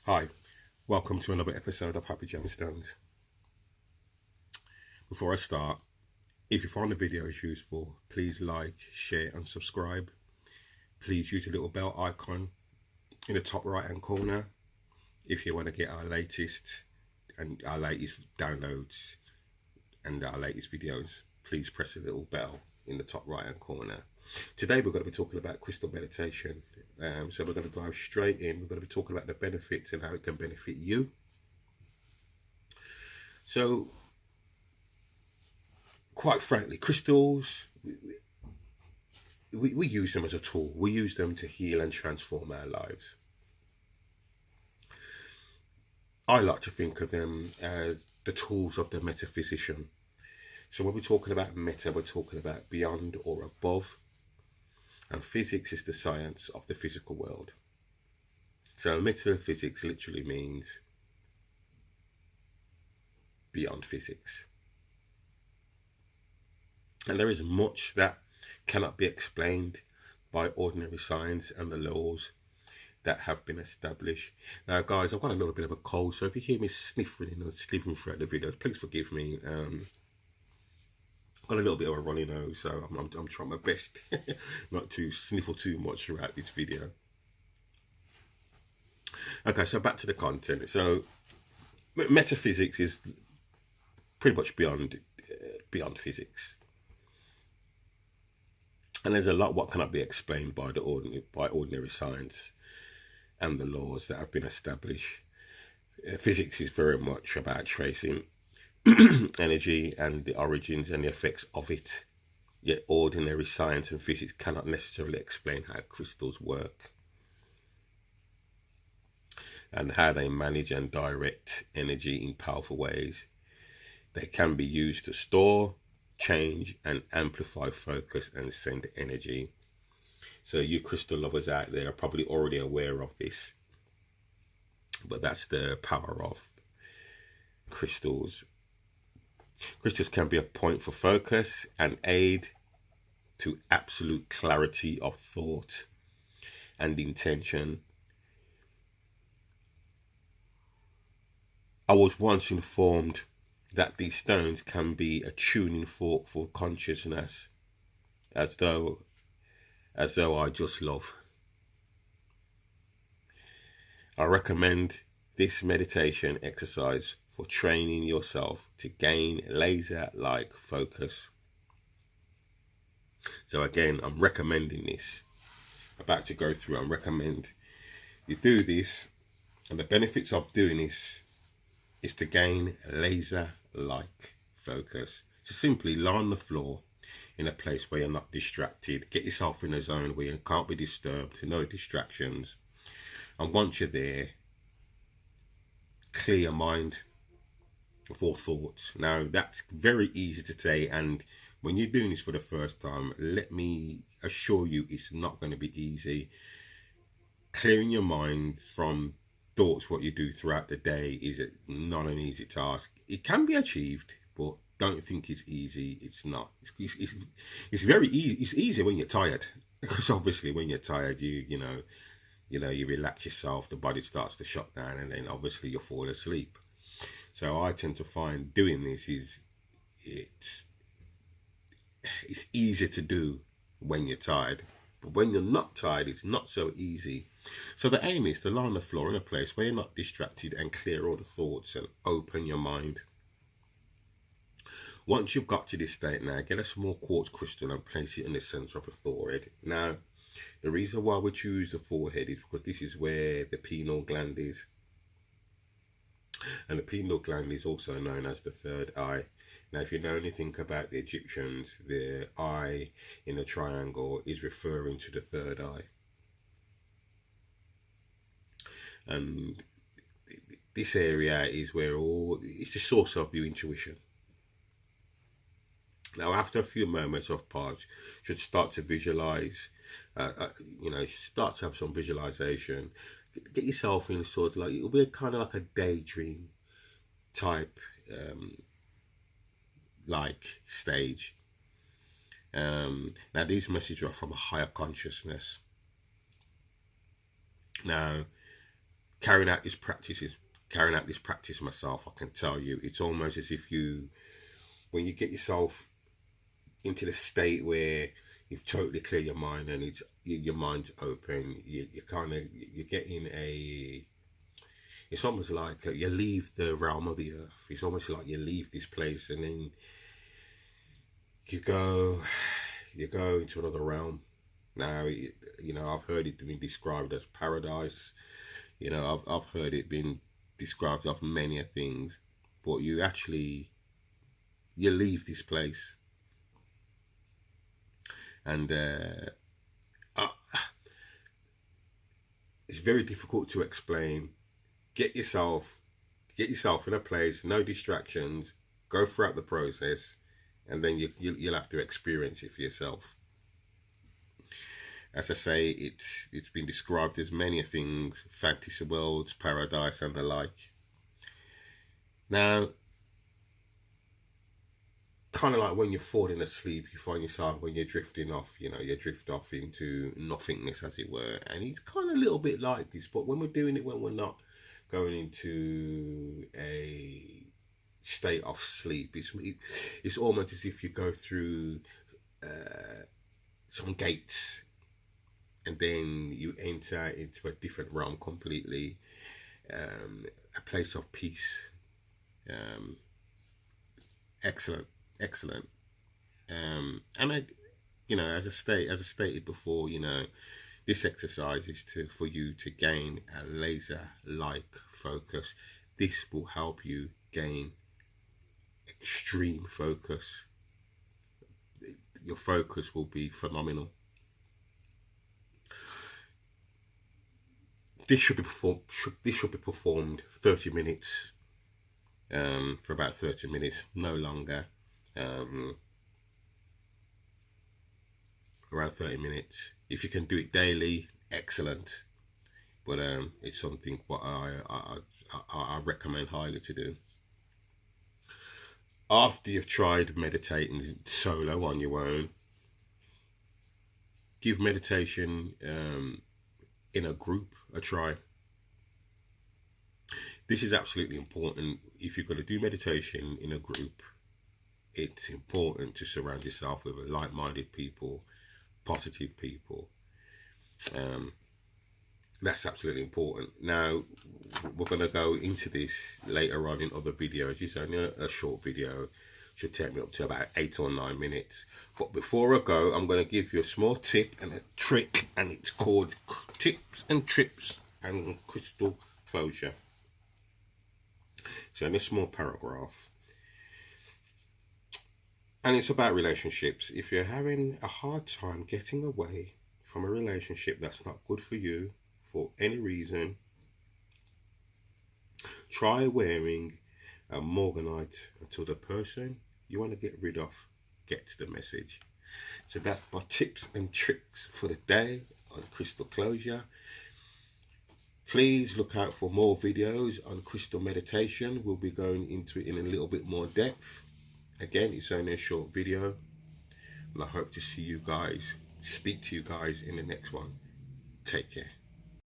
Hi, welcome to another episode of Happy Gemstones. Before I start, if you find the videos useful, please like, share and subscribe. Please use the little bell icon in the top right hand corner if you want to get our latest downloads and our latest videos. Please press the little bell in the top right hand corner. Today we're going to be talking about crystal meditation. So we're going to dive straight in. We're going to be talking about the benefits and how it can benefit you. So, quite frankly, crystals, we use them as a tool. We use them to heal and transform our lives. I like to think of them as the tools of the metaphysician. So when we're talking about meta, we're talking about beyond or above. And physics is the science of the physical world. So metaphysics literally means beyond physics. And there is much that cannot be explained by ordinary science and the laws that have been established. Now, guys, I've got a little bit of a cold, so if you hear me sniffing and sniffing throughout the videos, please forgive me. I've got a little bit of a runny nose, so I'm trying my best not to sniffle too much throughout this video. Okay, so back to the content. So metaphysics is pretty much beyond physics. And there's a lot what cannot be explained by ordinary science and the laws that have been established. Physics is very much about tracing energy and the origins and the effects of it. Yet ordinary science and physics cannot necessarily explain how crystals work and how they manage and direct energy in powerful ways. They can be used to store, change and amplify focus and send energy. So you crystal lovers out there are probably already aware of this, but that's the power of crystals. Crystals can be a point for focus and aid to absolute clarity of thought and intention. I was once informed that these stones can be a tuning fork for consciousness, as though I just love. I recommend this meditation exercise for training yourself to gain laser-like focus. So again, I'm recommending this. About to go through, I recommend you do this, and the benefits of doing this is to gain laser-like focus. So simply lie on the floor in a place where you're not distracted. Get yourself in a zone where you can't be disturbed, no distractions. And once you're there, clear your mind of all thoughts. Now, that's very easy to say, and when you're doing this for the first time, let me assure you it's not going to be easy. Clearing your mind from thoughts, what you do throughout the day, is not an easy task. It can be achieved, but don't think it's easy. It's not. It's very easy. It's easy when you're tired, because obviously when you're tired, you relax yourself, the body starts to shut down, and then obviously you fall asleep. So I tend to find doing this it's easy to do when you're tired, but when you're not tired, it's not so easy. So the aim is to lie on the floor in a place where you're not distracted and clear all the thoughts and open your mind. Once you've got to this state, now get a small quartz crystal and place it in the center of the forehead. Now, the reason why we choose the forehead is because this is where the pineal gland is. And the pineal gland is also known as the third eye. Now, if you know anything about the Egyptians, the eye in a triangle is referring to the third eye. And this area is where it's the source of your intuition. Now, after a few moments of pause, you should start to visualize, start to have some visualization. Get yourself in sort of like, it'll be kind of like a daydream type like stage. Now, these messages are from a higher consciousness. Now, carrying out this practice myself, I can tell you, it's almost as if when you get yourself into the state where you've totally cleared your mind and your mind's open, you're getting it's almost like you leave the realm of the earth. It's almost like you leave this place and then you go into another realm. Now, I've heard it being described as paradise. I've heard it being described of many things, but you leave this place, and it's very difficult to explain. Get yourself in a place, no distractions, go throughout the process, and then you'll have to experience it for yourself. As I say, it's been described as many things: fantasy worlds, paradise, and the like. Now, kind of like when you're falling asleep, you find yourself, when you're drifting off, you drift off into nothingness, as it were. And it's kind of a little bit like this, but when we're doing it, when we're not going into a state of sleep, it's almost as if you go through some gates, and then you enter into a different realm completely, a place of peace. Excellent. And as I stated before, this exercise is for you to gain a laser-like focus. This will help you gain extreme focus. Your focus will be phenomenal. This should be performed 30 minutes, for about 30 minutes, no longer. Around 30 minutes. If you can do it daily, excellent. But it's something what I recommend highly to do. After you've tried meditating solo on your own, give meditation in a group a try. This is absolutely important. If you're going to do meditation in a group, it's important to surround yourself with like-minded people, positive people. That's absolutely important. Now, we're going to go into this later on in other videos. It's only a short video. Should take me up to about 8 or 9 minutes. But before I go, I'm going to give you a small tip and a trick, and it's called Tips and Tricks and Crystal Closure. So in this small paragraph, and it's about relationships. If you're having a hard time getting away from a relationship that's not good for you for any reason, try wearing a Morganite until the person you want to get rid of gets the message. So that's my tips and tricks for the day on crystal closure. Please look out for more videos on crystal meditation. We'll be going into it in a little bit more depth. Again, it's only a short video, and I hope to speak to you guys in the next one. Take care.